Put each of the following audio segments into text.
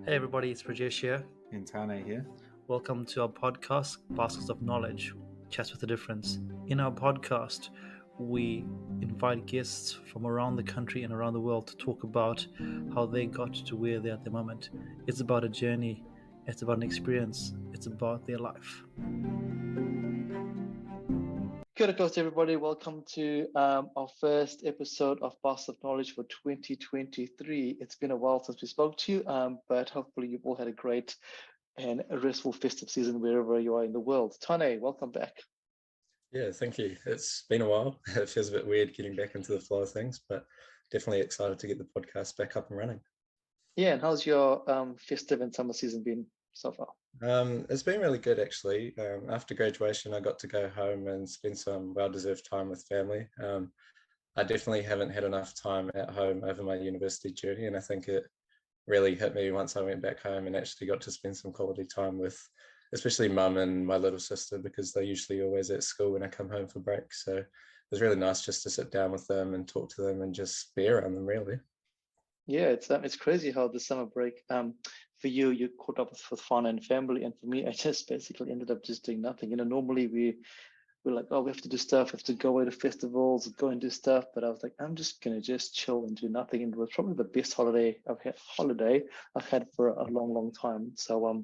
Hey everybody, it's Rajesh here. And Tane here. Welcome to our podcast, Baskets of Knowledge, Chats with a Difference. In our podcast, we invite guests from around the country and around the world to talk about how they got to where they're at the moment. It's about a journey, it's about an experience, it's about their life. Kia ora koutou, everybody. Welcome to our first episode of Baskets of Knowledge for 2023. It's been a while since we spoke to you, but hopefully you've all had a great and a restful festive season wherever you are in the world. Tane, welcome back. Yeah, thank you. It's been a while. It feels a bit weird getting back into the flow of things, but definitely excited to get the podcast back up and running. Yeah, and how's your festive and summer season been so far? It's been really good, actually. After graduation, I got to go home and spend some well-deserved time with family. I definitely haven't had enough time at home over my university journey, and I think it really hit me once I went back home and actually got to spend some quality time with especially mum and my little sister, because they're usually always at school when I come home for break. So it was really nice just to sit down with them and talk to them and just be around them, really. Yeah, it's crazy how the summer break for you caught up with fun and family, and for me I just basically ended up just doing nothing. Normally we're like, oh, we have to do stuff, we have to go away to festivals, go and do stuff, but I was like, I'm just gonna just chill and do nothing, and it was probably the best holiday I've had for a long time. So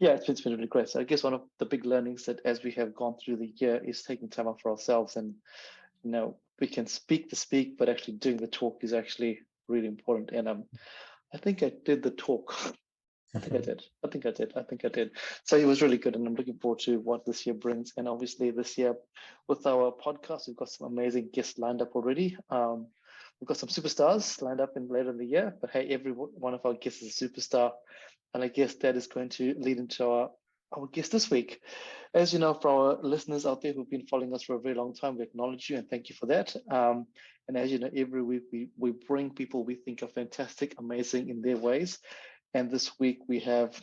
yeah, it's been really great. So I guess one of the big learnings that as we have gone through the year is taking time out for ourselves, and we can speak the speak, but actually doing the talk is actually really important. And I think I did the talk. I think I did. So it was really good, and I'm looking forward to what this year brings. And obviously this year with our podcast, we've got some amazing guests lined up already. We've got some superstars lined up later in the year, but hey, every one of our guests is a superstar. And I guess that is going to lead into our guest this week. As you know, for our listeners out there who've been following us for a very long time, we acknowledge you and thank you for that. And as you know, every week we bring people we think are fantastic, amazing in their ways. And this week we have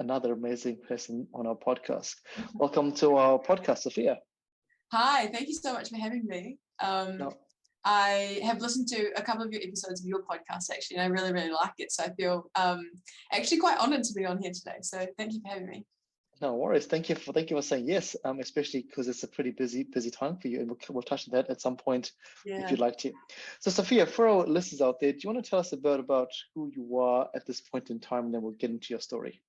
another amazing person on our podcast. Welcome to our podcast, Sophia. Hi, thank you so much for having me. I have listened to a couple of your episodes of your podcast, actually, and I really, really like it. So I feel actually quite honoured to be on here today. So thank you for having me. No worries. Thank you for saying yes, especially because it's a pretty busy time for you, and we'll touch on that at some point if you'd like to. So Sophia, for our listeners out there, do you want to tell us a bit about who you are at this point in time, and then we'll get into your story?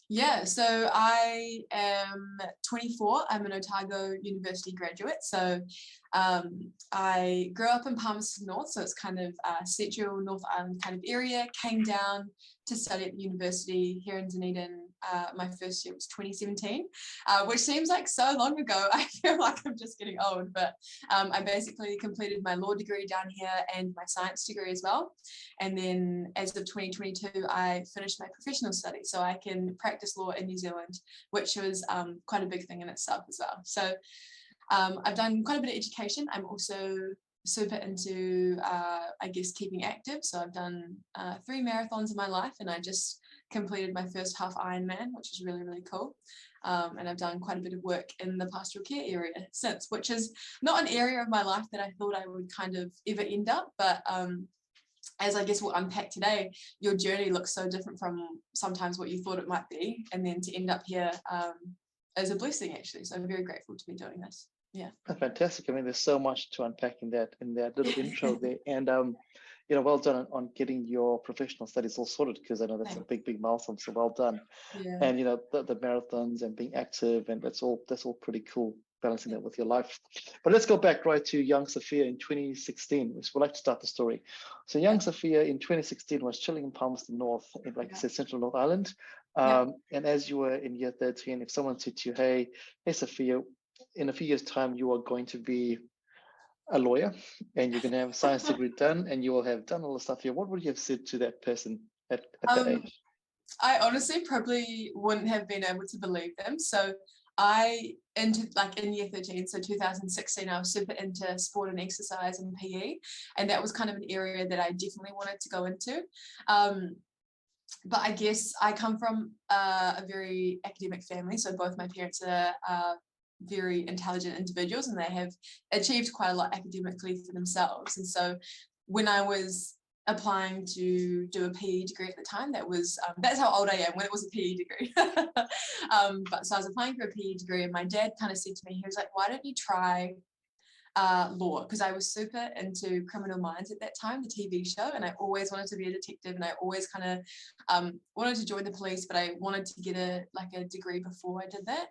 Yeah, so I am 24. I'm an Otago University graduate. So I grew up in Palmerston North, so it's kind of central North Island kind of area. Came down to study at the university here in Dunedin. My first year was 2017, which seems like so long ago. I feel like I'm just getting old, but I basically completed my law degree down here and my science degree as well. And then as of 2022, I finished my professional studies, so I can practice law in New Zealand, which was quite a big thing in itself as well. So I've done quite a bit of education. I'm also super into, I guess, keeping active. So I've done 3 marathons in my life, and I just completed my first half Ironman, which is really, really cool. And I've done quite a bit of work in the pastoral care area since, which is not an area of my life that I thought I would kind of ever end up. But as I guess we'll unpack today, your journey looks so different from sometimes what you thought it might be. And then to end up here is a blessing, actually. So I'm very grateful to be doing this. Yeah. Fantastic. I mean, there's so much to unpack in that little intro there. And well done on getting your professional studies all sorted, because I know that's a big milestone. So well done. Yeah. And the marathons and being active, and that's all pretty cool, balancing that with your life. But let's go back right to young Sophia in 2016. We'd like to start the story. So young Sophia in 2016 was chilling in Palmerston North, in, like I said, Central North Island. And as you were in year 13, if someone said to you, hey Sophia, in a few years' time, you are going to be a lawyer and you're going to have a science degree done and you will have done all the stuff here, what would you have said to that person at that age? I honestly probably wouldn't have been able to believe them. So in year 13, so 2016, I was super into sport and exercise and PE, and that was kind of an area that I definitely wanted to go into. But I guess I come from a very academic family, so both my parents are very intelligent individuals, and they have achieved quite a lot academically for themselves. And so when I was applying to do a PE degree at the time. That was that's how old I am, when it was a PE degree. But so I was applying for a PE degree, and my dad kind of said to me, he was like, why don't you try law? Because I was super into Criminal Minds at that time, the TV show, and I always wanted to be a detective, and I always kind of wanted to join the police, but I wanted to get a degree before I did that.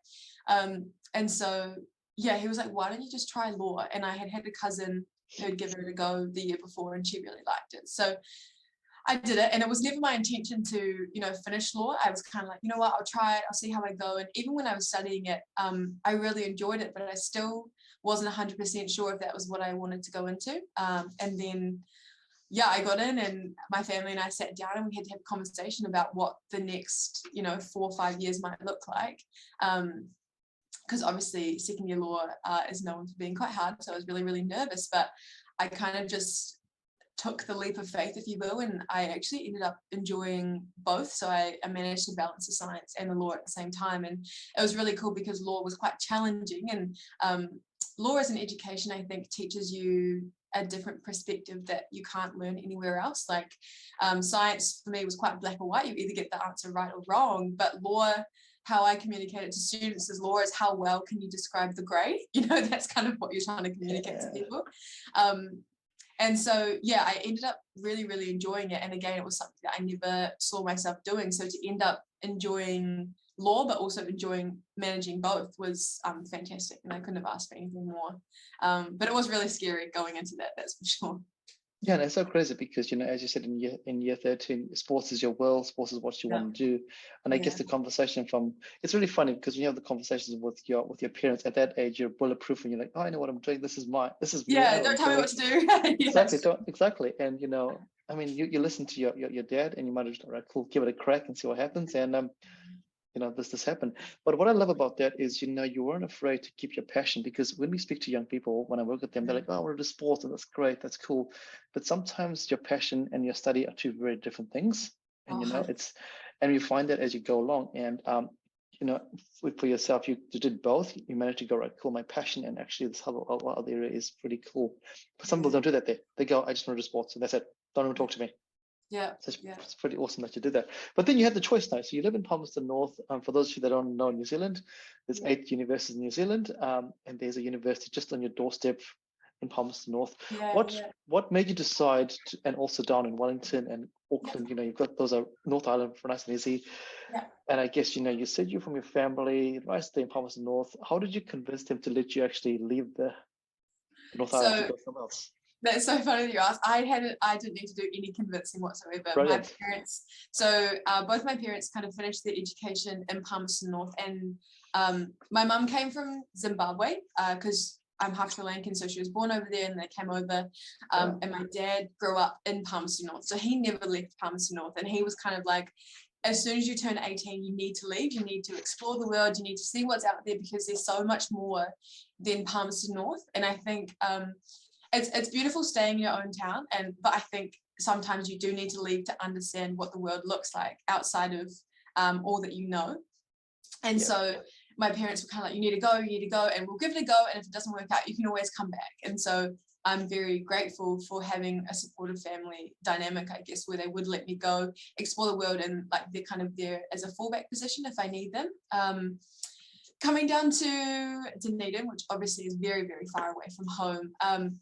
And so yeah, he was like, why don't you just try law? And I had a cousin who'd given it a go the year before, and she really liked it. So I did it, and it was never my intention to, you know, finish law. I was kind of like, you know what, I'll try it, I'll see how I go. And even when I was studying it, I really enjoyed it, but I still wasn't 100% sure if that was what I wanted to go into. And then, yeah, I got in, and my family and I sat down, and we had to have a conversation about what the next, you know, 4 or 5 years might look like. Because obviously second year law is known for being quite hard. So I was really, really nervous, but I kind of just took the leap of faith, if you will, and I actually ended up enjoying both. So I managed to balance the science and the law at the same time. And it was really cool because law was quite challenging, and law as an education, I think, teaches you a different perspective that you can't learn anywhere else. Like science for me was quite black or white. You either get the answer right or wrong, but law, how I communicate it to students as law is how well can you describe the grey? You know, that's kind of what you're trying to communicate to people. And so, yeah, I ended up really, really enjoying it. And again, it was something that I never saw myself doing. So to end up enjoying law, but also enjoying managing both was fantastic. And I couldn't have asked for anything more. But it was really scary going into that, that's for sure. Yeah, and it's so crazy because, you know, as you said, in year 13, sports is your world, sports is what you want to do. And I guess the conversation it's really funny because when you have the conversations with your parents at that age, you're bulletproof, and you're like, oh, I know what I'm doing. This is me. Yeah, don't tell me what to do. Exactly, exactly. And, you know, I mean, you listen to your dad, and you might just, all right, cool, give it a crack and see what happens. And you know, this happened. But what I love about that is, you know, you weren't afraid to keep your passion, because when we speak to young people, when I work with them, they're like, oh, I want to do sports, and that's great, that's cool. But sometimes your passion and your study are two very different things. And, you know, and you find that as you go along. And, you know, for yourself, you did both. You managed to go, right, cool, my passion and actually this other area is pretty cool. But some people don't do that there. They go, I just want to do sports, and that's it. Don't even talk to me. Yeah, so it's pretty awesome that you did that. But then you had the choice now. So you live in Palmerston North. For those of you that don't know New Zealand, there's 8 universities in New Zealand, and there's a university just on your doorstep in Palmerston North. What made you decide to, and also down in Wellington and Auckland, you know, you've got those are North Island for nice and easy. And I guess, you know, you said you're from your family right there in Palmerston North. How did you convince them to let you actually leave the North Island to go somewhere else? That's so funny that you asked. I didn't need to do any convincing whatsoever. Brilliant. My parents, both my parents kind of finished their education in Palmerston North, and my mum came from Zimbabwe because I'm half Sri Lankan, so she was born over there and they came over. And my dad grew up in Palmerston North, so he never left Palmerston North, and he was kind of like, as soon as you turn 18, you need to leave, you need to explore the world, you need to see what's out there, because there's so much more than Palmerston North. And I think it's beautiful staying in your own town, but I think sometimes you do need to leave to understand what the world looks like outside of all that you know. And so my parents were kind of like, you need to go, and we'll give it a go, and if it doesn't work out, you can always come back. And so I'm very grateful for having a supportive family dynamic, I guess, where they would let me go, explore the world, and like they're kind of there as a fallback position if I need them. Coming down to Dunedin, which obviously is very, very far away from home,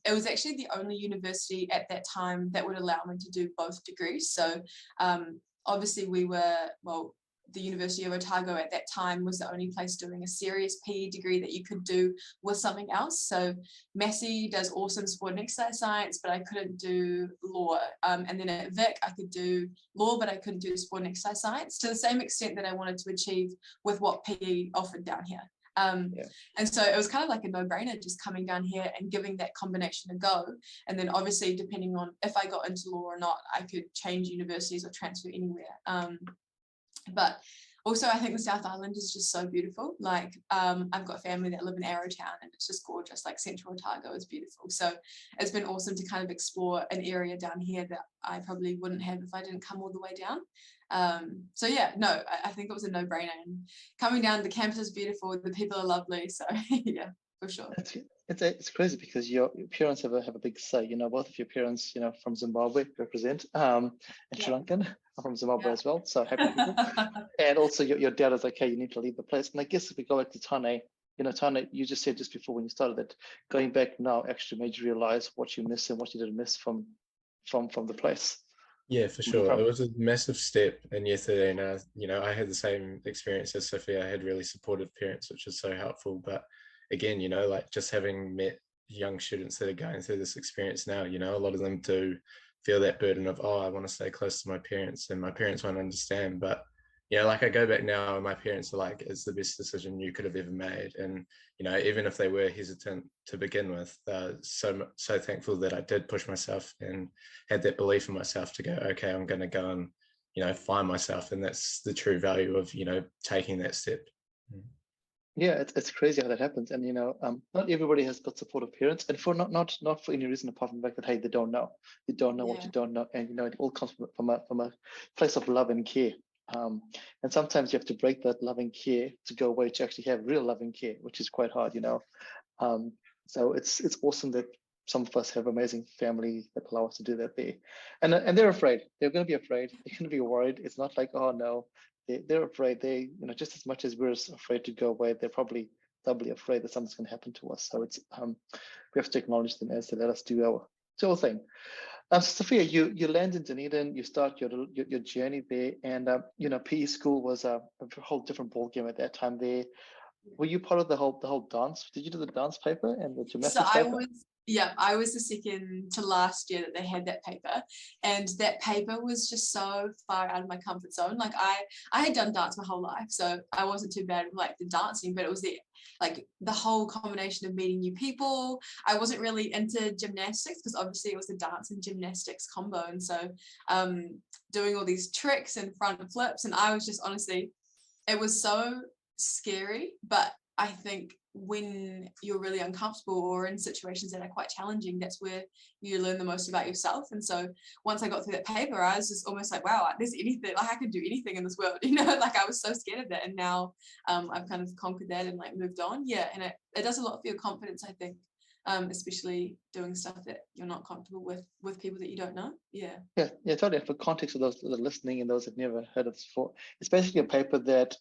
it was actually the only university at that time that would allow me to do both degrees. So obviously the University of Otago at that time was the only place doing a serious PE degree that you could do with something else. So Massey does awesome sport and exercise science, but I couldn't do law. And then at Vic, I could do law, but I couldn't do sport and exercise science to the same extent that I wanted to achieve with what PE offered down here. And so it was kind of like a no-brainer just coming down here and giving that combination a go. And then obviously, depending on if I got into law or not, I could change universities or transfer anywhere. But also, I think the South Island is just so beautiful. Like, I've got family that live in Arrowtown, and it's just gorgeous. Like, Central Otago is beautiful. So it's been awesome to kind of explore an area down here that I probably wouldn't have if I didn't come all the way down. So yeah, no, I think it was a no-brainer. And coming down, the campus is beautiful. The people are lovely. So yeah, for sure. it's crazy because your parents have a big say. Both of your parents, from Zimbabwe represent, and Yeah. Sri Lankan. I'm from Zimbabwe Yeah. as well, so happy people. And also your dad is like, hey, you need to leave the place. And I guess if we go back to Tane, Tane, you just said just before when you started that going back now actually made you realize what you miss and what you didn't miss from the place. Yeah, for sure. It was a massive step. And yesterday, I had the same experience as Sophia. I had really supportive parents, which is so helpful. But again, like just having met young students that are going through this experience now, a lot of them do feel that burden of, oh, I want to stay close to my parents and my parents won't understand. But, like I go back now and my parents are like, it's the best decision you could have ever made. And, even if they were hesitant to begin with, so thankful that I did push myself and had that belief in myself to go, okay, I'm going to go and, find myself. And that's the true value of, taking that step. Yeah, it's crazy how that happens, and not everybody has got supportive parents, and for not for any reason apart from the fact that hey, they don't know what you don't know, and it all comes from a place of love and care, and sometimes you have to break that loving care to go away to actually have real loving care, which is quite hard, so it's awesome that some of us have amazing family that allow us to do that there, and they're afraid, they're going to be afraid, they're going to be worried. It's not like, oh no. They're afraid. They, just as much as we're afraid to go away, they're probably doubly afraid that something's going to happen to us. So it's we have to acknowledge them as they let us do our thing. So Sophia, you land in Dunedin, you start your journey there, and PE school was a whole different ball game at that time. There, were you part of the whole dance? Did you do the dance paper and the gymnastics paper? I was the second to last year that they had that paper, and that paper was just so far out of my comfort zone. Like I had done dance my whole life, so I wasn't too bad with like the dancing, but it was the whole combination of meeting new people. I wasn't really into gymnastics because obviously it was a dance and gymnastics combo, and so doing all these tricks and front flips, and I was just honestly, it was so scary. But I think when you're really uncomfortable or in situations that are quite challenging, that's where you learn the most about yourself. And so once I got through that paper, I was just almost like, wow, there's anything, like I can do anything in this world, like I was so scared of that. And now I've kind of conquered that and like moved on. Yeah. And it does a lot for your confidence, I think. Especially doing stuff that you're not comfortable with people that you don't know. Yeah, totally. For context of those that are listening and those that never heard of this before, it's basically a paper that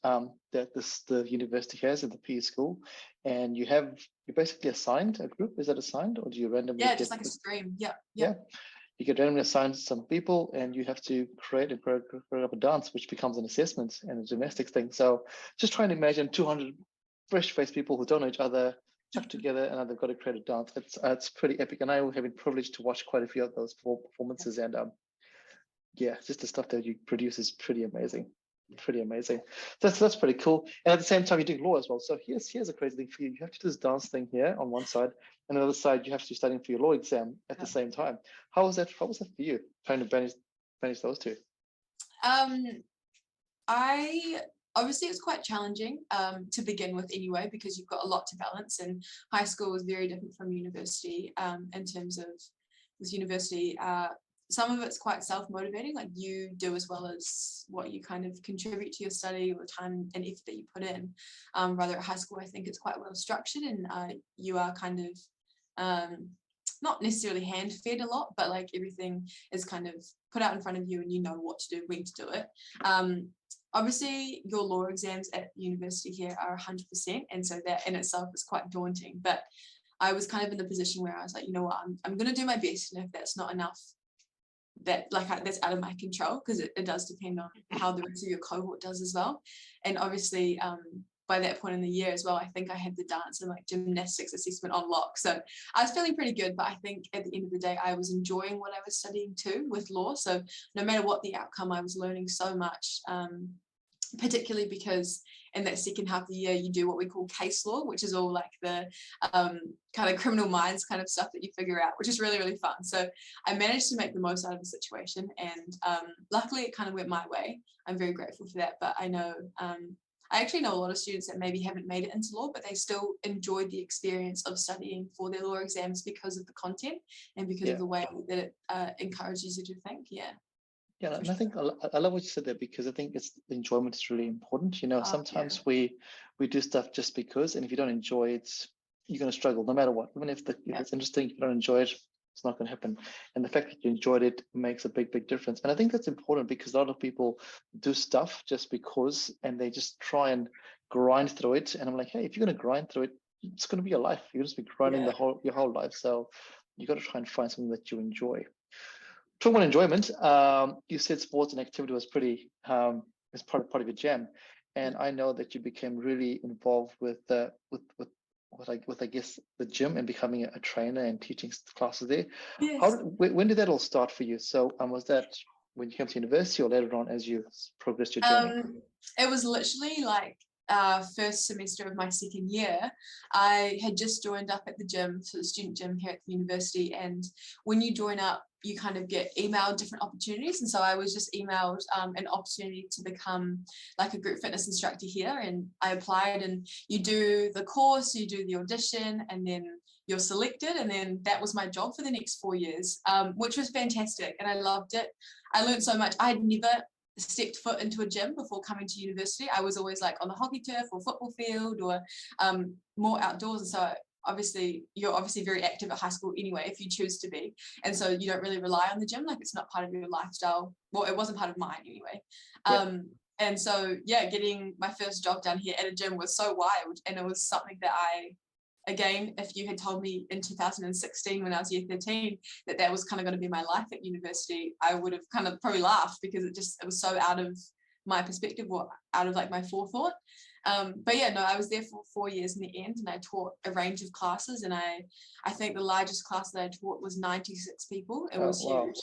the university has at the PE school, and you're basically assigned a group. Is that assigned, or do you randomly? Yeah, just like a stream. Yeah. You get randomly assigned some people, and you have to create up a dance, which becomes an assessment and a gymnastics thing. So just trying to imagine 200 fresh-faced people who don't know each other chucked together, and they've got to create a dance. It's pretty epic, and I have been privileged to watch quite a few of those performances, and just the stuff that you produce is pretty amazing. That's pretty cool. And at the same time, you're doing law as well. So here's a crazy thing for you. You have to do this dance thing here on one side, and on the other side, you have to be studying for your law exam at the same time. How was that for you, trying to manage those two? Obviously it's quite challenging to begin with anyway, because you've got a lot to balance, and high school is very different from university in terms of with university. Some of it's quite self-motivating, like you do as well as what you kind of contribute to your study or the time and effort that you put in. Rather at high school, I think it's quite well structured, and you are kind of not necessarily hand-fed a lot, but like everything is kind of put out in front of you and you know what to do, when to do it. Obviously, your law exams at university here are 100%, and so that in itself is quite daunting. But I was kind of in the position where I was like, you know what, I'm going to do my best, and if that's not enough, that's out of my control, because it does depend on how the rest of your cohort does as well. And obviously, by that point in the year as well, I think I had the dance and like gymnastics assessment on lock. So I was feeling pretty good, but I think at the end of the day, I was enjoying what I was studying too with law. So no matter what the outcome, I was learning so much, particularly because in that second half of the year, you do what we call case law, which is all like the kind of criminal minds kind of stuff that you figure out, which is really, really fun. So I managed to make the most out of the situation, and luckily it kind of went my way. I'm very grateful for that. But I know, I actually know a lot of students that maybe haven't made it into law, but they still enjoyed the experience of studying for their law exams because of the content and because of the way that it encourages you to think. Yeah, and I think I love what you said there, because I think it's the enjoyment is really important. Sometimes we do stuff just because, and if you don't enjoy it, you're going to struggle no matter what. Even if it's interesting, if you don't enjoy it, it's not going to happen. And the fact that you enjoyed it makes a big difference. And I think that's important because a lot of people do stuff just because, and they just try and grind through it. And I'm like, hey, if you're going to grind through it, it's going to be your life. You're just be grinding your whole life. So you got to try and find something that you enjoy. Talking about enjoyment, you said sports and activity was pretty is part of your jam, and I know that you became really involved with I guess the gym and becoming a trainer and teaching classes there. Yes. When did that all start for you? So was that when you came to university or later on as you progressed your journey? It was literally like first semester of my second year. I had just joined up at the gym, so the student gym here at the university, and when you join up, you kind of get emailed different opportunities, and so I was just emailed an opportunity to become like a group fitness instructor here, and I applied, and you do the course, you do the audition, and then you're selected, and then that was my job for the next 4 years, which was fantastic, and I loved it. I learned so much. I had never stepped foot into a gym before coming to university. I was always like on the hockey turf or football field or more outdoors, and so you're obviously very active at high school anyway if you choose to be, and so you don't really rely on the gym, like it's not part of your lifestyle. Well, it wasn't part of mine anyway. And so getting my first job down here at a gym was so wild, and it was something that again, if you had told me in 2016 when I was year 13 that was kind of going to be my life at university, I would have kind of probably laughed because it was so out of my perspective or out of like my forethought. But I was there for 4 years in the end, and I taught a range of classes, and I think the largest class that I taught was 96 people. It was huge.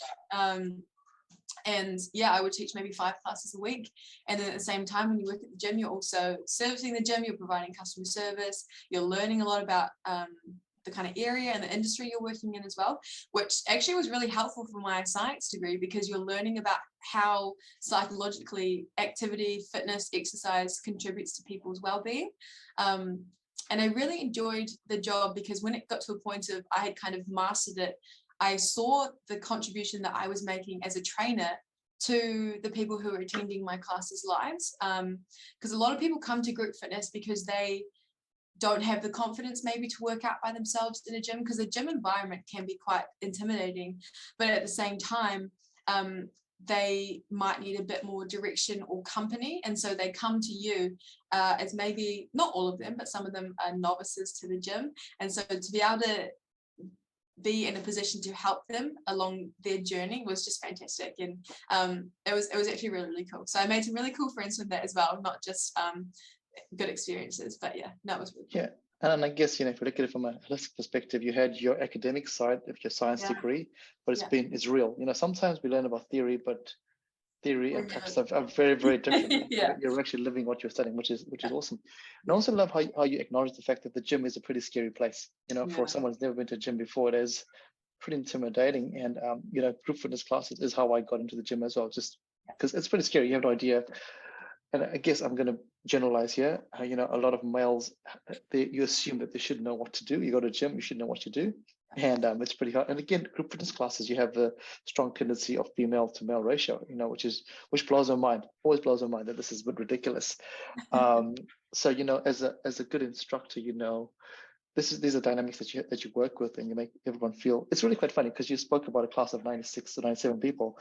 And I would teach maybe 5 classes a week, and then at the same time when you work at the gym, you're also servicing the gym, you're providing customer service, you're learning a lot about the kind of area and the industry you're working in as well, which actually was really helpful for my science degree because you're learning about how psychologically activity, fitness, exercise contributes to people's well-being. And I really enjoyed the job because when it got to a point of I had kind of mastered it, I saw the contribution that I was making as a trainer to the people who are attending my classes' lives. Because a lot of people come to group fitness because they don't have the confidence maybe to work out by themselves in a gym, because the gym environment can be quite intimidating. But at the same time, they might need a bit more direction or company. And so they come to you as maybe, not all of them, but some of them are novices to the gym. And so to be able to be in a position to help them along their journey was just fantastic, and it was actually really cool. So I made some really cool friends from that as well, not just good experiences, but it was really cool. And I guess if you look at it from a holistic perspective, you had your academic side of your science degree, but it's real. Sometimes we learn about theory, but theory and practice are very different. You're actually living what you're studying, which is awesome. And I also love how you acknowledge the fact that the gym is a pretty scary place. For someone who's never been to a gym before, it is pretty intimidating. And group fitness classes is how I got into the gym as well, just because it's pretty scary. You have no idea. And I guess I'm going to generalize here. A lot of males, you assume that they should know what to do. You go to a gym, you should know what to do. And it's pretty hard. And again, group fitness classes, you have the strong tendency of female to male ratio, which blows my mind. Always blows my mind that this is a bit ridiculous. So as a good instructor, these are dynamics that you work with, and you make everyone feel. It's really quite funny because you spoke about a class of 96 to 97 people,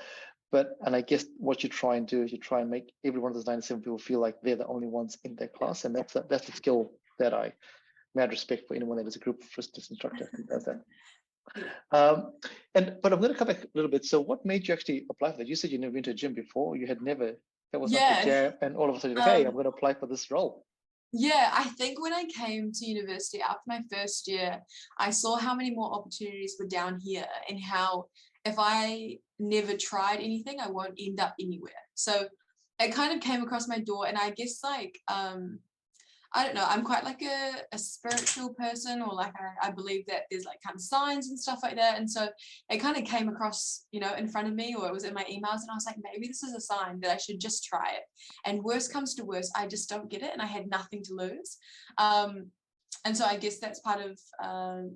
and I guess what you try and do is you try and make every one of those 97 people feel like they're the only ones in their class, and that's a skill that I mad respect for anyone that is a group fitness instructor who does that. But I'm going to come back a little bit. So what made you actually apply for that? You said you never been to a gym before. You had never. That was not the jam, and all of a sudden, you're like, hey, I'm going to apply for this role. I think when I came to university after my first year, I saw how many more opportunities were down here, and how if I never tried anything, I won't end up anywhere. So it kind of came across my door, and I guess I don't know, I'm quite like a spiritual person, or like I believe that there's like kind of signs and stuff like that. And so it kind of came across, in front of me, or it was in my emails, and I was like, maybe this is a sign that I should just try it. And worst comes to worst, I just don't get it, and I had nothing to lose. And so I guess that's part of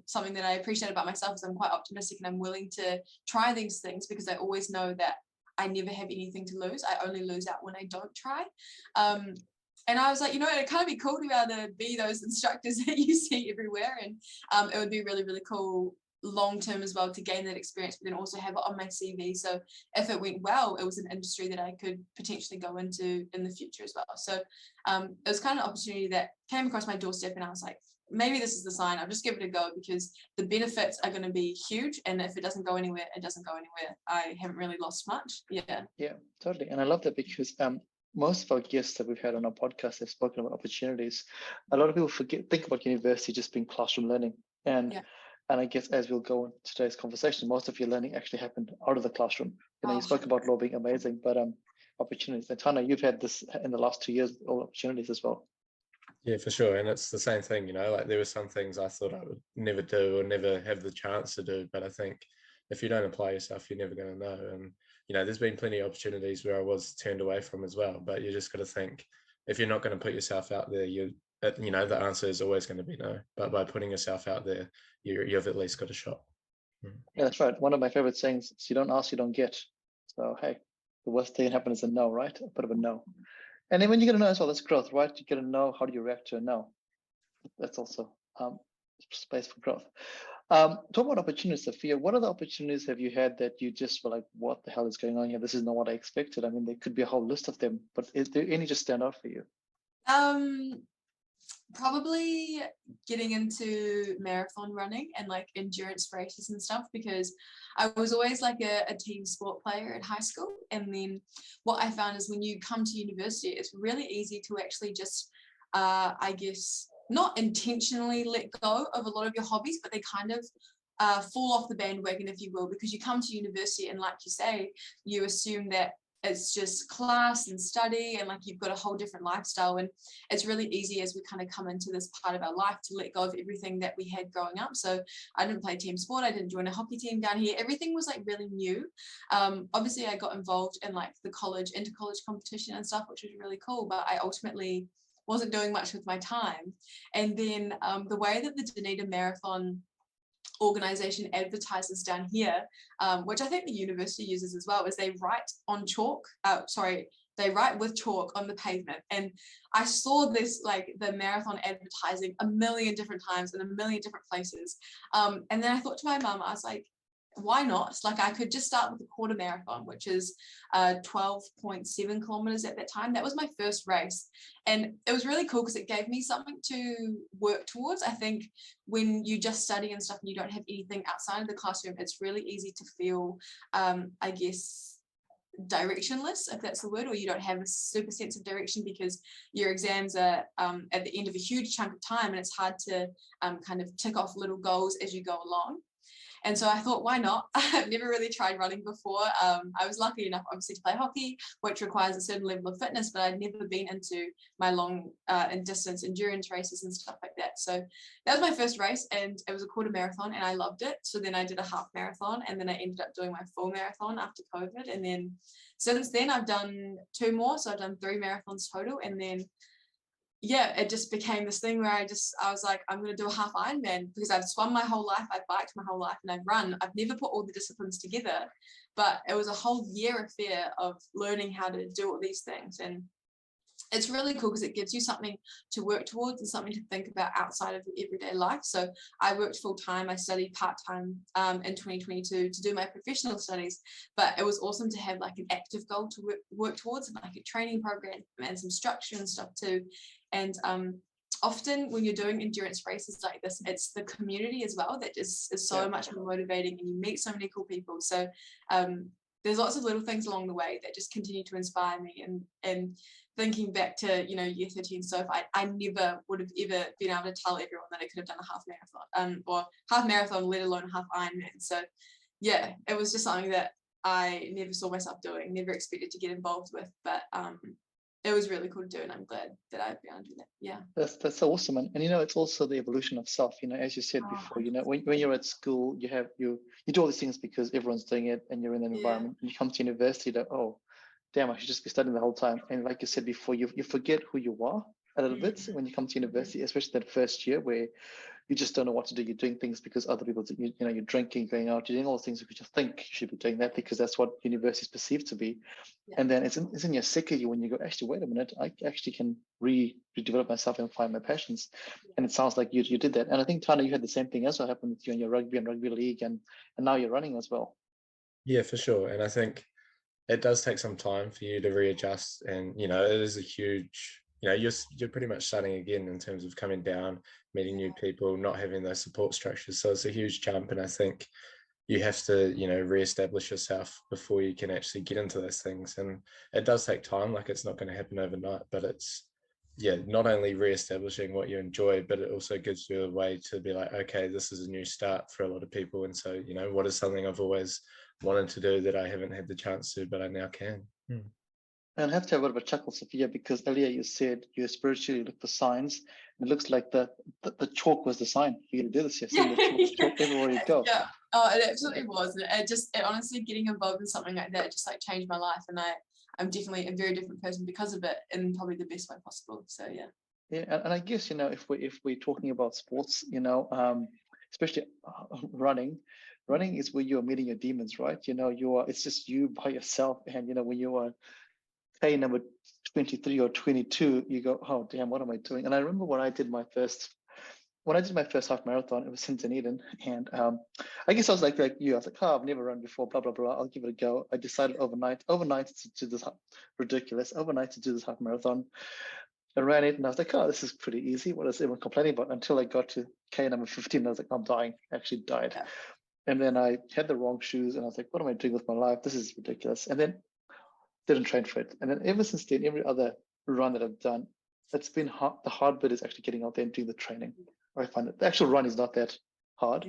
something that I appreciate about myself, is I'm quite optimistic, and I'm willing to try these things because I always know that I never have anything to lose. I only lose out when I don't try. and I was like, it'd kind of be cool to be able to be those instructors that you see everywhere. And it would be really, really cool long term as well to gain that experience, but then also have it on my CV. So if it went well, it was an industry that I could potentially go into in the future as well. So it was kind of an opportunity that came across my doorstep, and I was like, maybe this is the sign. I'll just give it a go, because the benefits are going to be huge. And if it doesn't go anywhere, it doesn't go anywhere. I haven't really lost much. Yeah, totally. And I love that, because most of our guests that we've had on our podcast have spoken about opportunities. A lot of people think about university just being classroom learning. And I guess as we'll go in today's conversation, most of your learning actually happened out of the classroom. You spoke about law being amazing, but opportunities. And Tana, you've had this in the last 2 years, all opportunities as well. Yeah, for sure. And it's the same thing, like there were some things I thought I would never do or never have the chance to do. But I think if you don't apply yourself, you're never going to know. And, there's been plenty of opportunities where I was turned away from as well. But you just got to think, if you're not going to put yourself out there, the answer is always going to be no. But by putting yourself out there, you've at least got a shot. Yeah, that's right. One of my favorite sayings is, you don't ask, you don't get. So, hey, the worst thing that can happen is a no, right? A bit of a no. And then when you get a no as well, that's growth, right? You get a no, how do you react to a no? That's also space for growth. Talk about opportunities, Sophia. What other opportunities have you had that you just were like, what the hell is going on here? This is not what I expected. I mean, there could be a whole list of them, but is there any just stand out for you? Probably getting into marathon running and like endurance races and stuff, because I was always like a team sport player at high school. And then what I found is when you come to university, it's really easy to actually just, I guess, not intentionally let go of a lot of your hobbies, but they kind of fall off the bandwagon, if you will, because you come to university and, like you say, you assume that it's just class and study and like you've got a whole different lifestyle. And it's really easy as we kind of come into this part of our life to let go of everything that we had growing up. So I didn't play team sport. I didn't join a hockey team down here. Everything was like really new. Obviously I got involved in like the inter-college competition and stuff, which was really cool, but I ultimately wasn't doing much with my time. And then the way that the Dunedin Marathon organization advertises down here, which I think the university uses as well, is they write with chalk on the pavement. And I saw this, like the marathon advertising a million different times in a million different places. And then I thought to my mum, I was like, why not? Like I could just start with a quarter marathon, which is 12.7 kilometers at that time. That was my first race. And it was really cool because it gave me something to work towards. I think when you just study and stuff and you don't have anything outside of the classroom, it's really easy to feel, I guess, directionless, if that's the word, or you don't have a super sense of direction because your exams are at the end of a huge chunk of time, and it's hard to kind of tick off little goals as you go along. And so I thought, why not? I've never really tried running before. I was lucky enough, obviously, to play hockey, which requires a certain level of fitness, but I'd never been into my long and distance endurance races and stuff like that. So that was my first race, and it was a quarter marathon, and I loved it. So then I did a half marathon, and then I ended up doing my full marathon after COVID. And then since then, I've done 2 more. So I've done 3 marathons total. And then yeah, it just became this thing where I was like, I'm going to do a half Ironman because I've swum my whole life, I've biked my whole life, and I've run. I've never put all the disciplines together, but it was a whole year affair of learning how to do all these things. And it's really cool because it gives you something to work towards and something to think about outside of your everyday life. So I worked full time. I studied part time in 2022 to do my professional studies, but it was awesome to have like an active goal to work towards, and like a training program and some structure and stuff too. And often when you're doing endurance races like this, it's the community as well that is so much more motivating, and you meet so many cool people. So there's lots of little things along the way that just continue to inspire me. And thinking back to, year 13 Soph, I never would have ever been able to tell everyone that I could have done a half marathon, or half marathon, let alone half Ironman. So yeah, it was just something that I never saw myself doing, never expected to get involved with, but it was really cool to do, and I'm glad that I've been able to do that. Yeah, that's so awesome. And it's also the evolution of self. As you said before, when you're at school, you do all these things because everyone's doing it, and you're in an environment. And you come to university, that damn, I should just be studying the whole time. And like you said before, you forget who you are a little bit when you come to university, especially that first year where you just don't know what to do. You're doing things because other people, you're drinking, going out, you're doing all those things because you think you should be doing that because that's what university is perceived to be. Yeah. And then it's in your second year when you go, actually, wait a minute, I actually can redevelop myself and find my passions. And it sounds like you did that. And I think, Tana, you had the same thing as what happened with you in your rugby and rugby league, and now you're running as well. Yeah, for sure. And I think it does take some time for you to readjust, and it is a huge, you're pretty much starting again in terms of coming down, meeting new people, not having those support structures. So it's a huge jump, and I think you have to reestablish yourself before you can actually get into those things, and it does take time. Like, it's not going to happen overnight, but it's not only reestablishing what you enjoy, but it also gives you a way to be like, okay, this is a new start for a lot of people. And so what is something I've always wanted to do that I haven't had the chance to, but I now can. And I have to have a bit of a chuckle, Sophia, because earlier you said you spiritually look for signs, and it looks like the chalk was the sign for you to do this. You're seeing the chalk everywhere you go. Yeah. Oh, it absolutely was. It honestly, getting involved in something like that just like changed my life, and I'm definitely a very different person because of it, in probably the best way possible. So yeah. Yeah, and I guess if we're talking about sports, especially running is where you're meeting your demons, right? It's just you by yourself, and when you are K number 23 or 22, you go, oh damn, what am I doing? And I remember when I did my first half marathon, it was in Dunedin, and I guess I was like you. I was like, oh, I've never run before, blah blah blah. I'll give it a go. I decided overnight to do this overnight to do this half marathon. I ran it, and I was like, oh, this is pretty easy. What is everyone complaining about? Until I got to K number 15, I was like, I'm dying. I actually died. Yeah. And then I had the wrong shoes, and I was like, what am I doing with my life? This is ridiculous. And then didn't train for it. And then ever since then, every other run that I've done, it's been hard. The hard bit is actually getting out there and doing the training. I find that the actual run is not that hard,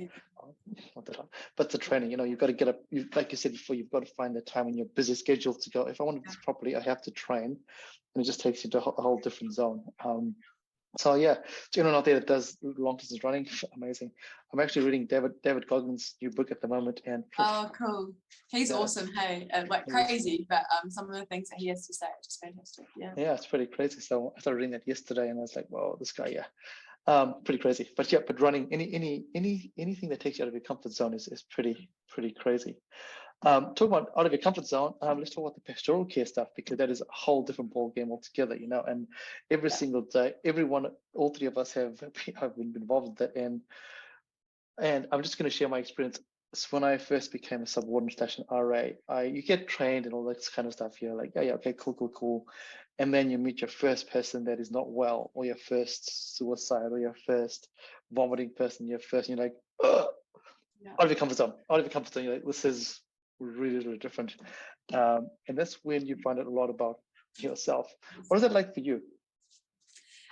not that hard, but the training. You've got to get up. Like you said before, you've got to find the time in your busy schedule to go. If I want to do this properly, I have to train, and it just takes you to a whole different zone. So yeah, to anyone out there that does long distance running, amazing. I'm actually reading David Goggins' new book at the moment, and oh, cool. He's awesome. Hey, like crazy, but some of the things that he has to say are just fantastic. Yeah, it's pretty crazy. So I started reading that yesterday, and I was like, wow, this guy, pretty crazy. But running anything that takes you out of your comfort zone is pretty crazy. Talking about out of your comfort zone, let's talk about the pastoral care stuff, because that is a whole different ball game altogether, and every single day, all three of us have been involved with that, and I'm just going to share my experience. So when I first became a subordinate / RA, you get trained and all that kind of stuff. You're like, yeah, okay, cool. And then you meet your first person that is not well, or your first suicide, or your first vomiting person, you're like, ugh, out of your comfort zone. You're like, this is really different. And that's when you find out a lot about yourself. What is that like for you?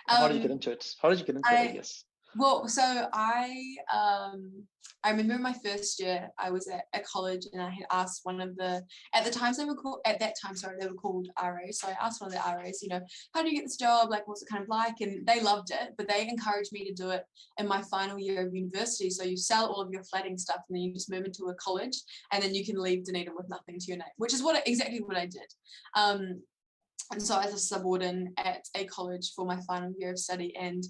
How did you get into it? I guess? Well, so I remember my first year I was at college, and I had asked one of the, at that time they were called RAs. So I asked one of the RAs, how do you get this job? Like, what's it kind of like? And they loved it, but they encouraged me to do it in my final year of university. So you sell all of your flatting stuff, and then you just move into a college, and then you can leave Dunedin with nothing to your name, which is exactly what I did. And so I was a subordinate at a college for my final year of study, and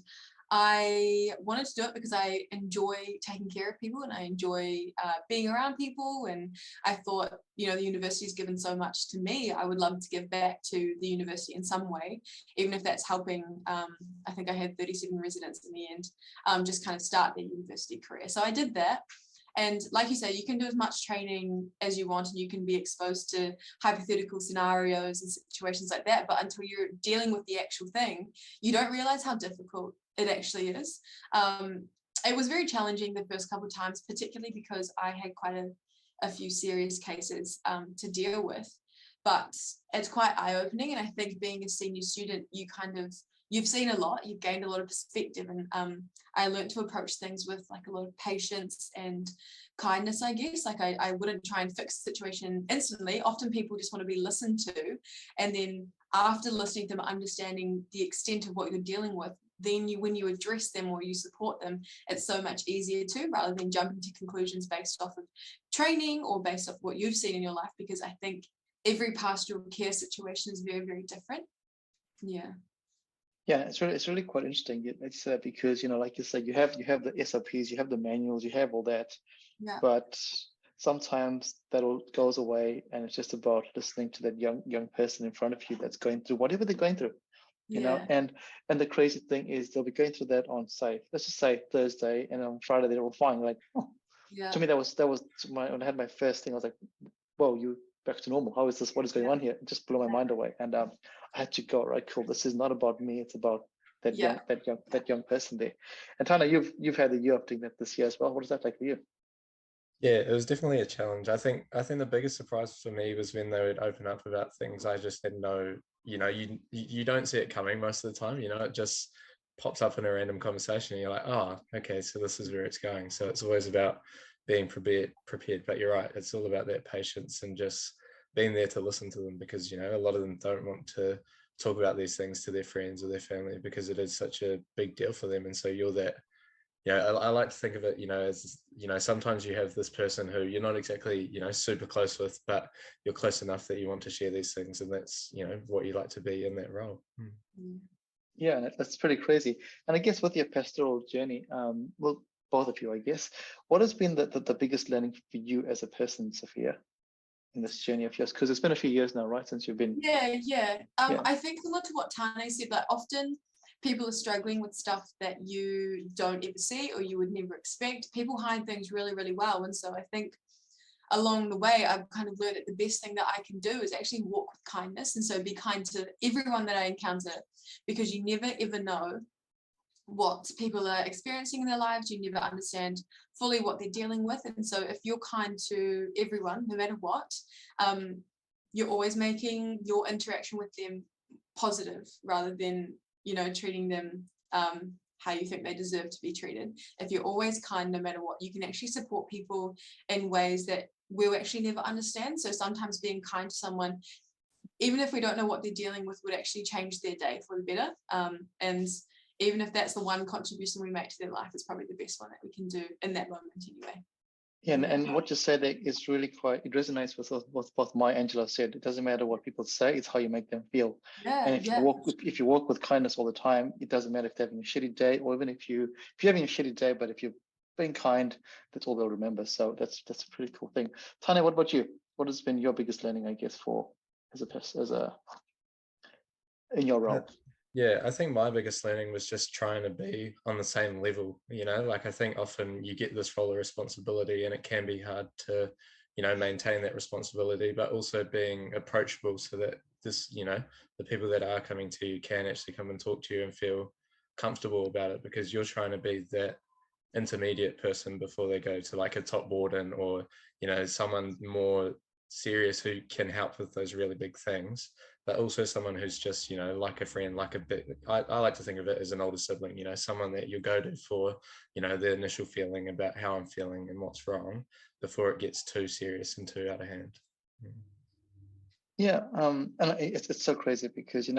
I wanted to do it because I enjoy taking care of people, and I enjoy being around people, and I thought, the university's given so much to me, I would love to give back to the university in some way, even if that's helping. I think I had 37 residents in the end, just kind of start their university career. So I did that. And like you say, you can do as much training as you want, and you can be exposed to hypothetical scenarios and situations like that. But until you're dealing with the actual thing, you don't realize how difficult it actually is. It was very challenging the first couple of times, particularly because I had quite a few serious cases to deal with. But it's quite eye-opening. And I think being a senior student, you've seen a lot, you've gained a lot of perspective, and I learned to approach things with like a lot of patience and kindness, I guess. Like I wouldn't try and fix the situation instantly. Often people just want to be listened to, and then after listening to them, understanding the extent of what you're dealing with, then when you address them or you support them, it's so much easier too, rather than jumping to conclusions based off of training or based off what you've seen in your life, because I think every pastoral care situation is very, very different. Yeah. Yeah, it's really quite interesting. It's because like you said, you have the SOPs, you have the manuals, you have all that, Yeah, but sometimes that all goes away, and it's just about listening to that young person in front of you that's going through whatever they're going through. yeah, And the crazy thing is they'll be going through that on, say, let's just say Thursday, and on Friday they're all fine. Like, oh, yeah, to me that was when I had my first thing. I was like, whoa, you back to normal. How is this? What is going yeah, on here? It just blew my mind away. And I had to go, right, cool. This is not about me. It's about yeah. that young person there. And Tana, you've had a year of doing that this year as well. What is that like for you? Yeah, it was definitely a challenge. I think the biggest surprise for me was when they would open up about things I just had no, you don't see it coming most of the time. It just pops up in a random conversation and you're like, oh, okay, so this is where it's going. So it's always about being prepared. But you're right, it's all about that patience and just being there to listen to them, because a lot of them don't want to talk about these things to their friends or their family because it is such a big deal for them. And so you're that. Yeah, I like to think of it, as, sometimes you have this person who you're not exactly, super close with, but you're close enough that you want to share these things. And that's, what you like to be in that role. Mm. Yeah, that's pretty crazy. And I guess with your pastoral journey, well, both of you, I guess, what has been the biggest learning for you as a person, Sophia, in this journey of yours? Because it's been a few years now, right, since you've been. Yeah, yeah. Yeah. I think similar to what Tane said, like often people are struggling with stuff that you don't ever see or you would never expect. People hide things really, really well. And so I think along the way, I've kind of learned that the best thing that I can do is actually walk with kindness. And so be kind to everyone that I encounter, because you never ever know what people are experiencing in their lives. You never understand fully what they're dealing with. And so if you're kind to everyone, no matter what, you're always making your interaction with them positive rather than, treating them how you think they deserve to be treated. If you're always kind, no matter what, you can actually support people in ways that we'll actually never understand. So sometimes being kind to someone, even if we don't know what they're dealing with, would actually change their day for the better. And even if that's the one contribution we make to their life, it's probably the best one that we can do in that moment anyway. Yeah, and what you said is really it resonates with what Maya Angelou said. It doesn't matter what people say, it's how you make them feel. Yeah, And if you walk with kindness all the time, it doesn't matter if they're having a shitty day, or even if you're having a shitty day, but if you're being kind, that's all they'll remember. So that's a pretty cool thing. Tanya, what about you? What has been your biggest learning, I guess, for in your Uh, role? Yeah, I think my biggest learning was just trying to be on the same level, like I think often you get this role of responsibility and it can be hard to, maintain that responsibility, but also being approachable so that the people that are coming to you can actually come and talk to you and feel comfortable about it, because you're trying to be that intermediate person before they go to like a top warden or, someone more serious who can help with those really big things, but also someone who's just, like a friend, like a bit, I like to think of it as an older sibling, someone that you go to for, the initial feeling about how I'm feeling and what's wrong before it gets too serious and too out of hand. Yeah, and it's so crazy because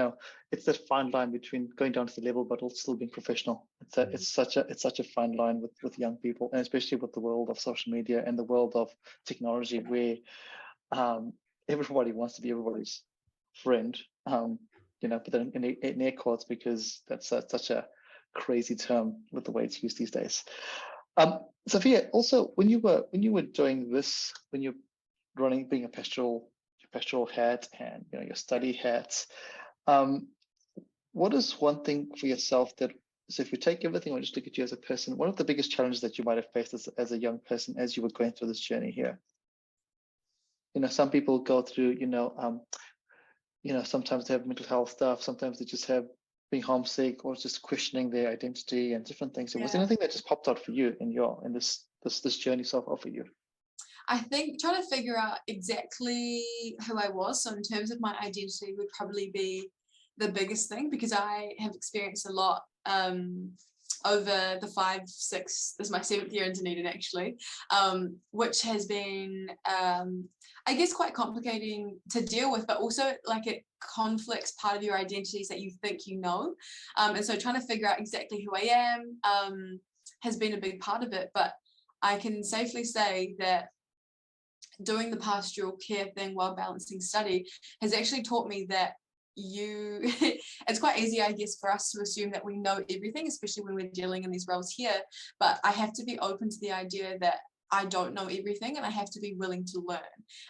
it's that fine line between going down to the level but also still being professional. It's such a fine line with young people, and especially with the world of social media and the world of technology, where everybody wants to be everybody's friend. But then in air quotes, because that's such a crazy term with the way it's used these days. Sophia, also when you were doing this, when you're running, being a pastoral hat and your study hats, what is one thing for yourself that, so if you take everything or just look at you as a person, one of the biggest challenges that you might have faced as a young person as you were going through this journey here? Some people go through, sometimes they have mental health stuff, sometimes they just have being homesick or just questioning their identity and different things. So was there anything that just popped out for you in this journey so far for you? I think trying to figure out exactly who I was, so in terms of my identity, would probably be the biggest thing, because I have experienced a lot over the 5-6, this is my 7th year in Dunedin actually, which has been I guess quite complicating to deal with, but also like it conflicts part of your identities that you think and so trying to figure out exactly who I am has been a big part of it. But I can safely say that doing the pastoral care thing while balancing study has actually taught me that it's quite easy, I guess, for us to assume that we know everything, especially when we're dealing in these roles here. But I have to be open to the idea that I don't know everything, and I have to be willing to learn.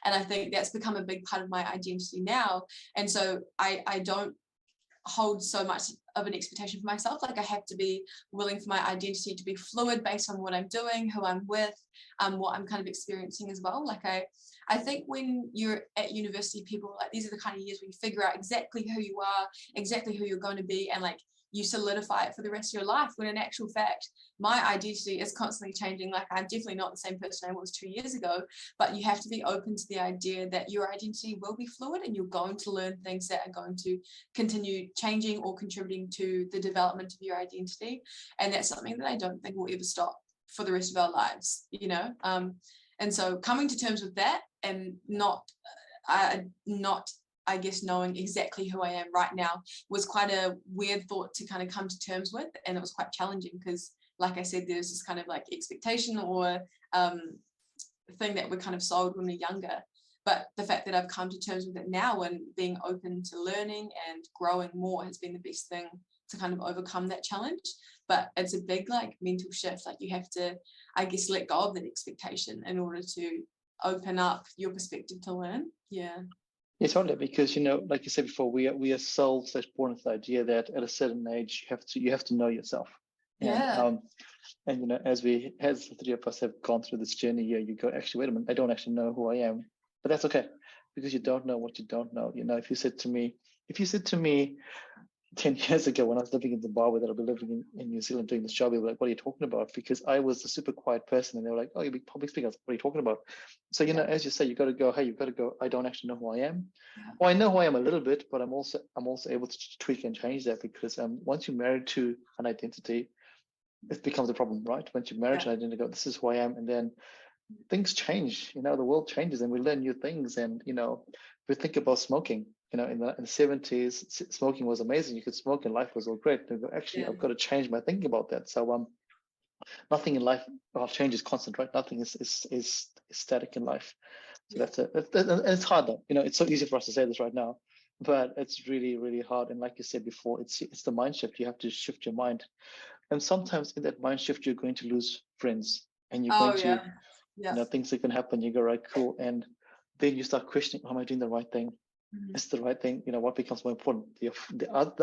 And I think that's become a big part of my identity now. And so I don't hold so much of an expectation for myself. Like, I have to be willing for my identity to be fluid based on what I'm doing, who I'm with, what I'm kind of experiencing as well. Like, I think when you're at university, people, like, these are the kind of years where you figure out exactly who you are, exactly who you're going to be, and like you solidify it for the rest of your life, when in actual fact my identity is constantly changing. Like, I'm definitely not the same person I was 2 years ago, but you have to be open to the idea that your identity will be fluid, and you're going to learn things that are going to continue changing or contributing to the development of your identity. And that's something that I don't think will ever stop for the rest of our lives, you know. And so coming to terms with that, and not I guess knowing exactly who I am right now, was quite a weird thought to kind of come to terms with. And it was quite challenging because, like I said, there's this kind of like expectation or thing that we're kind of sold when we're younger. But the fact that I've come to terms with it now and being open to learning and growing more has been the best thing to kind of overcome that challenge. But it's a big like mental shift. Like, you have to, I guess, let go of that expectation in order to open up your perspective to learn. Yeah. Yeah, totally. Because, you know, like you said before, we are sold / born with the idea that at a certain age you have to know yourself. Yeah. And you know, as the three of us have gone through this journey here, you go, actually, wait a minute, I don't actually know who I am. But that's okay, because you don't know what you don't know. You know, if you said to me 10 years ago, when I was living in Zimbabwe, that I'll be living in New Zealand doing this job, they were like, what are you talking about? Because I was a super quiet person, and they were like, oh, you'll be public speaker. What are you talking about? So, you know, as you say, you got to go, hey, you've got to go, I don't actually know who I am. Well, I know who I am a little bit, but I'm also able to tweak and change that, because once you're married to an identity, it becomes a problem, right? Once you're married to an identity, go, this is who I am. And then things change, you know, the world changes and we learn new things. And, you know, we think about smoking, you know, in the 70s, smoking was amazing. You could smoke and life was all great. And actually, I've got to change my thinking about that. So nothing in life change is constant, right? Nothing is static in life. So that's it's hard though. You know, it's so easy for us to say this right now, but it's really, really hard. And like you said before, it's the mind shift. You have to shift your mind. And sometimes in that mind shift, you're going to lose friends, and you're going to, you know, things that can happen. You go, right, cool. And then you start questioning, am I doing the right thing? Mm-hmm. Is the right thing? You know, what becomes more important, the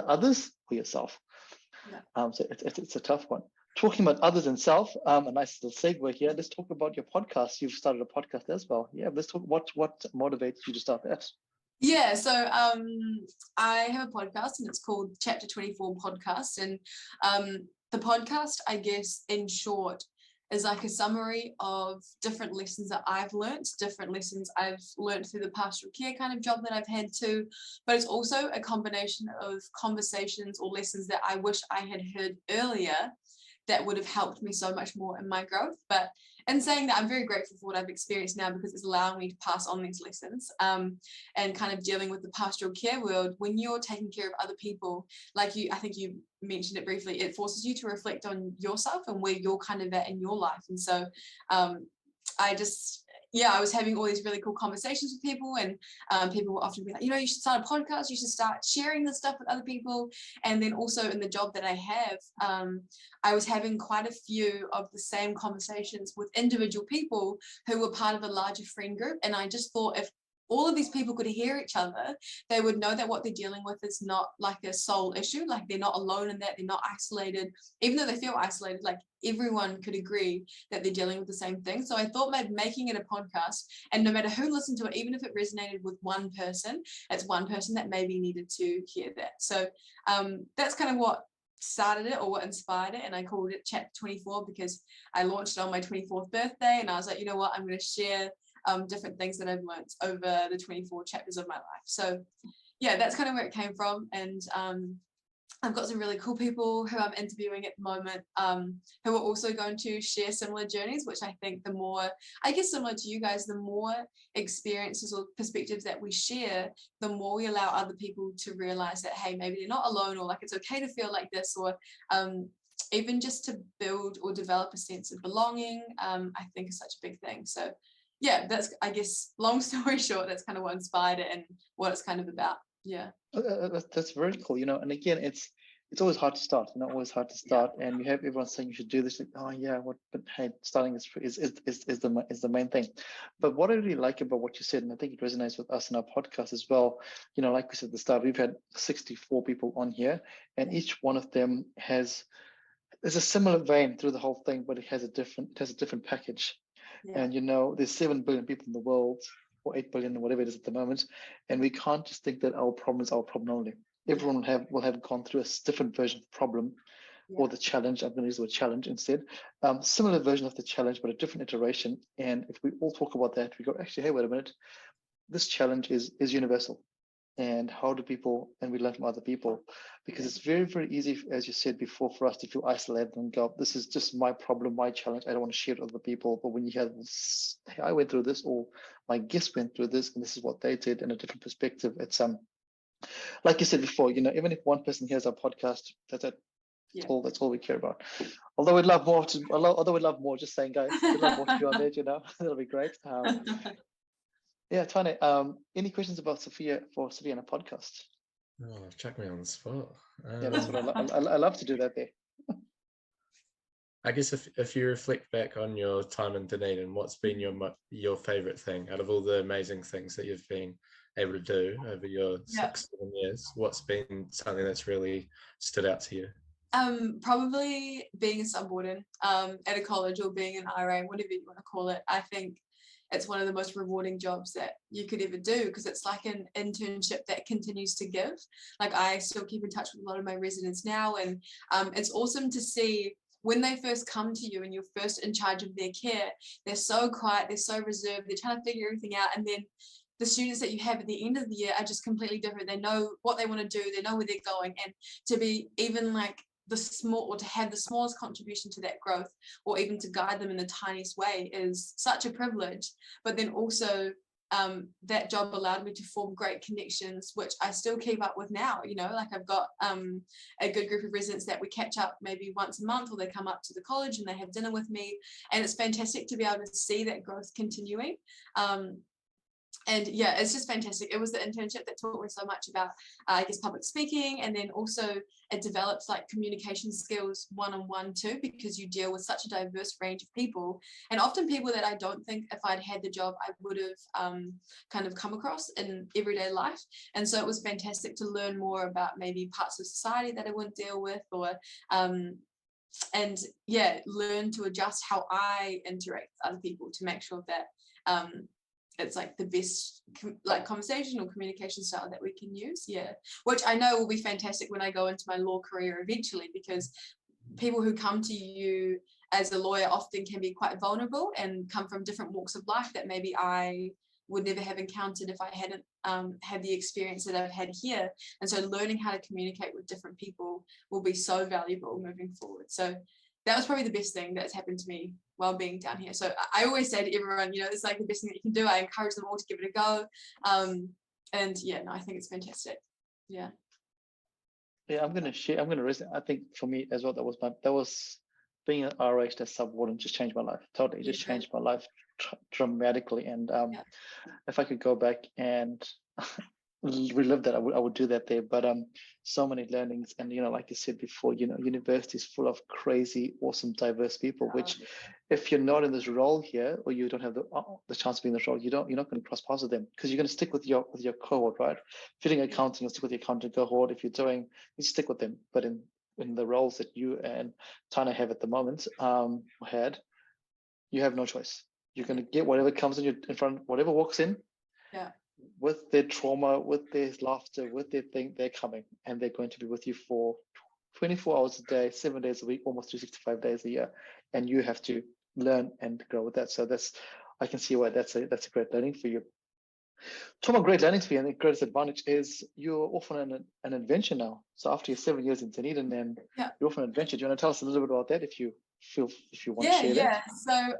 others or yourself? So it's a tough one. Talking about others and self, a nice little segue here. Let's talk about your podcast. You've started a podcast as well. Yeah, let's talk. What motivates you to start that? Yeah, so I have a podcast, and it's called Chapter 24 Podcast. And the podcast, I guess, in short, is like a summary of different lessons that I've learned, different lessons I've learned through the pastoral care kind of job that I've had too. But it's also a combination of conversations or lessons that I wish I had heard earlier that would have helped me so much more in my growth. But in saying that, I'm very grateful for what I've experienced now, because it's allowing me to pass on these lessons, and kind of dealing with the pastoral care world. When you're taking care of other people, like I think you mentioned it briefly, it forces you to reflect on yourself and where you're kind of at in your life. And so I was having all these really cool conversations with people, and people will often be like, you know, you should start a podcast, you should start sharing this stuff with other people. And then also in the job that I have, I was having quite a few of the same conversations with individual people who were part of a larger friend group. And I just thought, if all of these people could hear each other, they would know that what they're dealing with is not like a sole issue. Like, they're not alone in that, they're not isolated. Even though they feel isolated, like, everyone could agree that they're dealing with the same thing. So I thought maybe making it a podcast, and no matter who listened to it, even if it resonated with one person, it's one person that maybe needed to hear that. So that's kind of what started it, or what inspired it. And I called it Chapter 24 because I launched it on my 24th birthday, and I was like, you know what, I'm going to share different things that I've learned over the 24 chapters of my life. So yeah, that's kind of where it came from. And I've got some really cool people who I'm interviewing at the moment, who are also going to share similar journeys, which I think the more, I guess similar to you guys, the more experiences or perspectives that we share, the more we allow other people to realize that, hey, maybe they're not alone, or like it's okay to feel like this, or even just to build or develop a sense of belonging, I think is such a big thing. So yeah, that's, I guess, long story short, that's kind of what inspired it and what it's kind of about. Yeah. That's very cool, and again, it's always hard to start, always hard to start, and you have everyone saying you should do this, like, oh yeah, but hey, starting is the main thing. But what I really like about what you said, and I think it resonates with us in our podcast as well, like we said at the start, we've had 64 people on here, and each one of them there's a similar vein through the whole thing, but it has a different package. Yeah. And there's 7 billion people in the world, or 8 billion, or whatever it is at the moment, and we can't just think that our problem is our problem only. Everyone will have gone through a different version of the problem, or the challenge. I'm going to use the word challenge instead. Similar version of the challenge, but a different iteration. And if we all talk about that, we go, actually, hey, wait a minute, this challenge is universal. And how do people, and we learn from other people, because it's very, very easy, as you said before, for us to feel isolated and go, this is just my problem, my challenge, I don't want to share it with other people. But when you have this, hey, I went through this, or my guest went through this, and this is what they did in a different perspective, it's like you said before, even if one person hears our podcast, that's it. That's all we care about. Although we'd love more, just saying, guys, we'd love more to be on there, that'll be great. Yeah, Tane, any questions about Sophia in a podcast? Oh, chuck me on the spot. Yeah, that's what I love to do that there. I guess if you reflect back on your time in Dunedin, what's been your favorite thing out of all the amazing things that you've been able to do over your 6-7 years? What's been something that's really stood out to you? Probably being a subwarden at a college, or being an RA, whatever you want to call it. I think it's one of the most rewarding jobs that you could ever do, because it's like an internship that continues to give. Like, I still keep in touch with a lot of my residents now, and it's awesome to see when they first come to you and you're first in charge of their care. They're so quiet, they're so reserved, they're trying to figure everything out, and then the students that you have at the end of the year are just completely different. They know what they want to do, they know where they're going, and to be even like to have the smallest contribution to that growth, or even to guide them in the tiniest way, is such a privilege. But then also that job allowed me to form great connections, which I still keep up with now. Like, I've got a good group of residents that we catch up maybe once a month, or they come up to the college and they have dinner with me, and it's fantastic to be able to see that growth continuing. And yeah, it's just fantastic. It was the internship that taught me so much about, I guess, public speaking, and then also it develops like communication skills one-on-one too, because you deal with such a diverse range of people, and often people that I don't think if I'd had the job I would have kind of come across in everyday life. And so it was fantastic to learn more about maybe parts of society that I wouldn't deal with, or and yeah, learn to adjust how I interact with other people to make sure that it's like the best like conversational communication style that we can use. Yeah, which I know will be fantastic when I go into my law career eventually, because people who come to you as a lawyer often can be quite vulnerable and come from different walks of life that maybe I would never have encountered if I hadn't had the experience that I've had here. And so learning how to communicate with different people will be so valuable moving forward. So that was probably the best thing that's happened to me while being down here. So I always say to everyone, it's like the best thing that you can do. I encourage them all to give it a go. And yeah, no, I think it's fantastic. Yeah. Yeah, I'm gonna resonate. I think for me as well, that was being an RH as subwarden just changed my life. Totally, just changed my life dramatically. And if I could go back and relive that, I would do that there. But so many learnings, and like you said before, university is full of crazy, awesome, diverse people. Which, if you're not in this role here, or you don't have the chance to be in this role, you're not going to cross paths with them, because you're going to stick with your cohort, right? If you're doing accounting, you'll stick with your accounting cohort. If you're doing, you stick with them. But in the roles that you and Tana have at the moment, you have no choice. You're going to get whatever comes in front, whatever walks in. Yeah. With their trauma, with their laughter, with their thing, they're coming, and they're going to be with you for 24 hours a day, 7 days a week, almost 365 days a year, and you have to learn and grow with that. So I can see why that's a great learning for you. Talking about great learnings for you, and the greatest advantage is you're off on an adventure now. So after your 7 years in Dunedin, and you're off on an adventure. Do you want to tell us a little bit about that, if you want to share that? So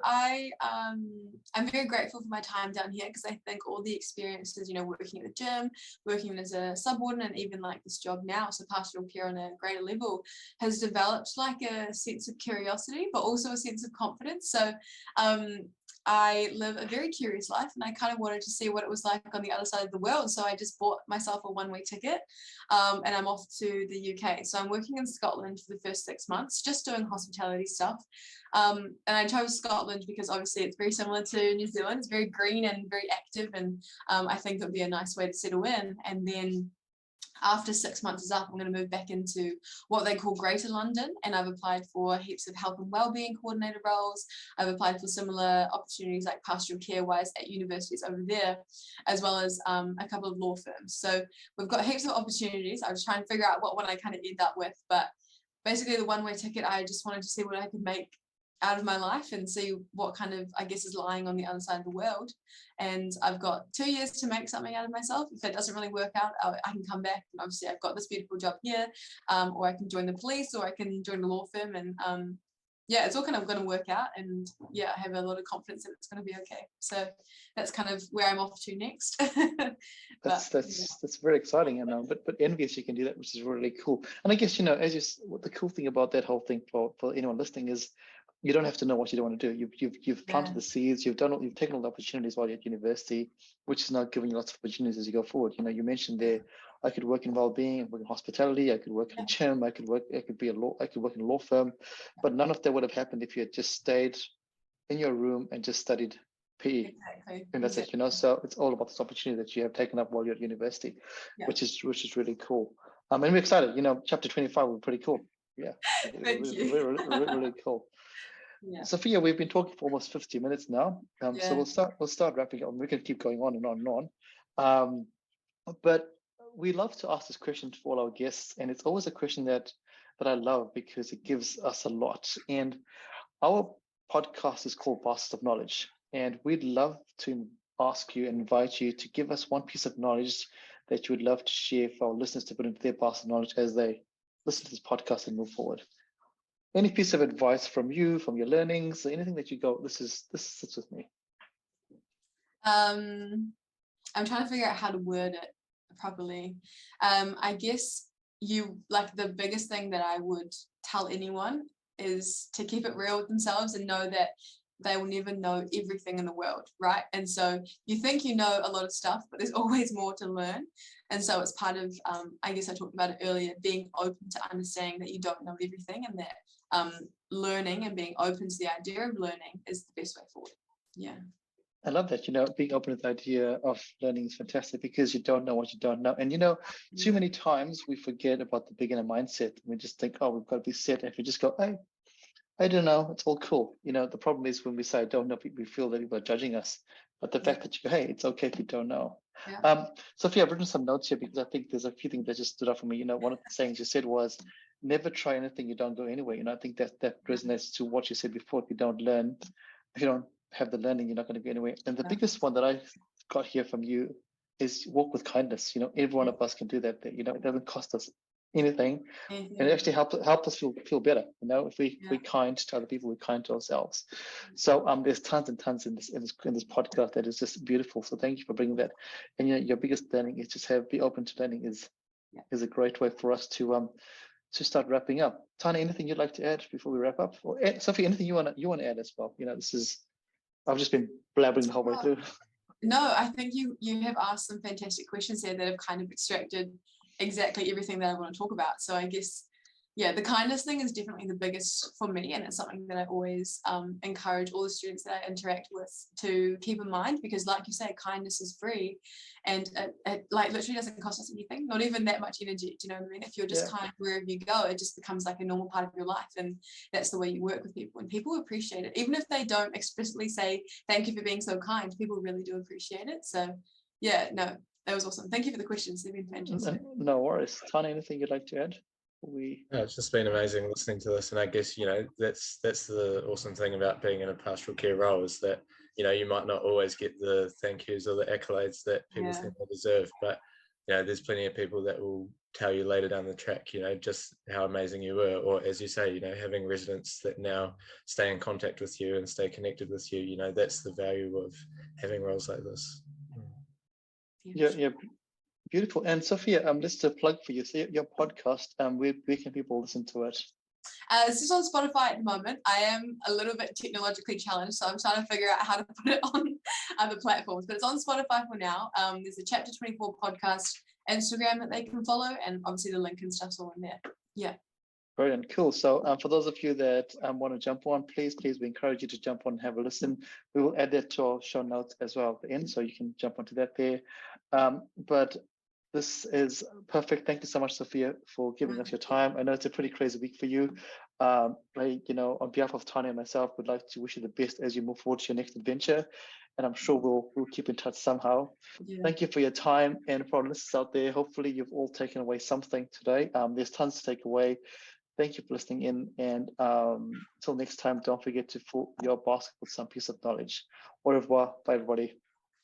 I'm very grateful for my time down here, because I think all the experiences, working at the gym, working as a subwarden, and even like this job now, so pastoral care on a greater level, has developed like a sense of curiosity, but also a sense of confidence. So I live a very curious life and I kind of wanted to see what it was like on the other side of the world. So I just bought myself a one-way ticket and I'm off to the UK. So I'm working in Scotland for the first 6 months, just doing hospitality stuff. And I chose Scotland because obviously it's very similar to New Zealand. It's very green and very active, and I think it would be a nice way to settle in. And then after 6 months is up, I'm going to move back into what they call Greater London, and I've applied for heaps of health and wellbeing coordinator roles. I've applied for similar opportunities like pastoral care wise at universities over there, as well as a couple of law firms. So we've got heaps of opportunities. I was trying to figure out what one I kind of end up with, but basically the one-way ticket, I just wanted to see what I could make out of my life and see what kind of, I guess, is lying on the other side of the world. And I've got 2 years to make something out of myself. If it doesn't really work out, I can come back. And obviously I've got this beautiful job here, or I can join the police, or I can join a law firm. And yeah, it's all kind of going to work out. And yeah, I have a lot of confidence that it's going to be okay. So that's kind of where I'm off to next. That's very exciting, and but envious you can do that, which is really cool. And I guess, you know, what the cool thing about that whole thing for anyone listening is, you don't have to know what you don't want to do. You've planted the seeds. You've taken all the opportunities while you're at university, which is now giving you lots of opportunities as you go forward. You know, you mentioned there, I could work in well-being, work in hospitality. I could work in a gym. I could work in a law firm, but none of that would have happened if you had just stayed in your room and just studied PE. Exactly. And that's it. You know, so it's all about this opportunity that you have taken up while you're at university, Yeah. which is really cool. And we're excited. You know, chapter 25 will be pretty cool. Yeah, Thank you. really cool. Yeah. Sophia, we've been talking for almost 50 minutes now. So we'll start wrapping up. We can keep going on and on and on. But we love to ask this question to all our guests, and it's always a question that I love because it gives us a lot. And our podcast is called Bastards of Knowledge, and we'd love to ask you and invite you to give us one piece of knowledge that you would love to share for our listeners to put into their basket of knowledge as they listen to this podcast and move forward. Any piece of advice from you, from your learnings, anything that you go, this sits with me. I'm trying to figure out how to word it properly. I guess the biggest thing that I would tell anyone is to keep it real with themselves and know that they will never know everything in the world, right? And so you think you know a lot of stuff, but there's always more to learn. And so it's part of, I guess I talked about it earlier, being open to understanding that you don't know everything, and that learning and being open to the idea of learning is the best way forward. Yeah. I love that. You know, being open to the idea of learning is fantastic because you don't know what you don't know. And, you know, too many times we forget about the beginner mindset. We just think, oh, we've got to be set. If we just go, hey, I don't know, it's all cool. You know, the problem is when we say I don't know, we feel that people are judging us. But the fact that you go, hey, it's okay if you don't know. Yeah. Sophia, I've written some notes here because I think there's a few things that just stood out for me. You know, one of the things you said was, never try anything you don't go anywhere. You know, I think that resonates to what you said before. If you don't learn, if you don't have the learning, you're not going to go anywhere. And the biggest one that I got here from you is walk with kindness. You know, every one of us can do that. You know, it doesn't cost us anything, and it actually help us feel better. You know, if we're kind to other people, we're kind to ourselves. So there's tons and tons in this podcast that is just beautiful. So thank you for bringing that. And you know, your biggest learning is just be open to learning is a great way for us to start wrapping up. Tanya, anything you'd like to add before we wrap up? Or Sophie, anything you want to add as well? You know, I've just been blabbering the whole way through. No, I think you have asked some fantastic questions there that have kind of extracted exactly everything that I want to talk about. So I guess, yeah, the kindness thing is definitely the biggest for me, and it's something that I always encourage all the students that I interact with to keep in mind, because like you say, kindness is free, and it like literally doesn't cost us anything, not even that much energy. Do you know what I mean? If you're just kind wherever you go, it just becomes like a normal part of your life, and that's the way you work with people, and people appreciate it. Even if they don't explicitly say thank you for being so kind, people really do appreciate it. So yeah, no, that was awesome. Thank you for the questions. They've been fantastic. No worries. Tanya, anything you'd like to add? It's just been amazing listening to this, and I guess, you know, that's the awesome thing about being in a pastoral care role, is that, you know, you might not always get the thank yous or the accolades that people think they deserve, but, you know, there's plenty of people that will tell you later down the track, you know, just how amazing you were, or as you say, you know, having residents that now stay in contact with you and stay connected with you. You know, that's the value of having roles like this. Yeah. Beautiful. And Sophia, just a plug for you. So your podcast, where can people listen to it? It's just on Spotify at the moment. I am a little bit technologically challenged, so I'm trying to figure out how to put it on other platforms. But it's on Spotify for now. There's a Chapter 24 podcast Instagram that they can follow, and obviously the link and stuff's all in there. Yeah. Brilliant, cool. So for those of you that want to jump on, please, we encourage you to jump on and have a listen. We will add that to our show notes as well at the end, so you can jump onto that there. But this is perfect. Thank you so much, Sophia, for giving us your time. I know it's a pretty crazy week for you. On behalf of Tanya and myself, we'd like to wish you the best as you move forward to your next adventure. And I'm sure we'll keep in touch somehow. Yeah. Thank you for your time, and for our listeners out there, hopefully you've all taken away something today. There's tons to take away. Thank you for listening in, and until next time, don't forget to fill your basket with some piece of knowledge. Au revoir. Bye, everybody.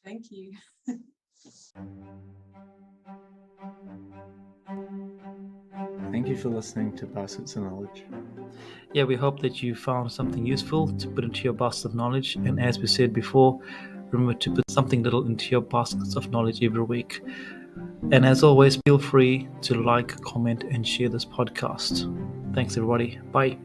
Thank you. Thank you for listening to Baskets of Knowledge. Yeah, we hope that you found something useful to put into your basket of knowledge. And as we said before, remember to put something little into your baskets of knowledge every week. And as always, feel free to like, comment, and share this podcast. Thanks, everybody. Bye.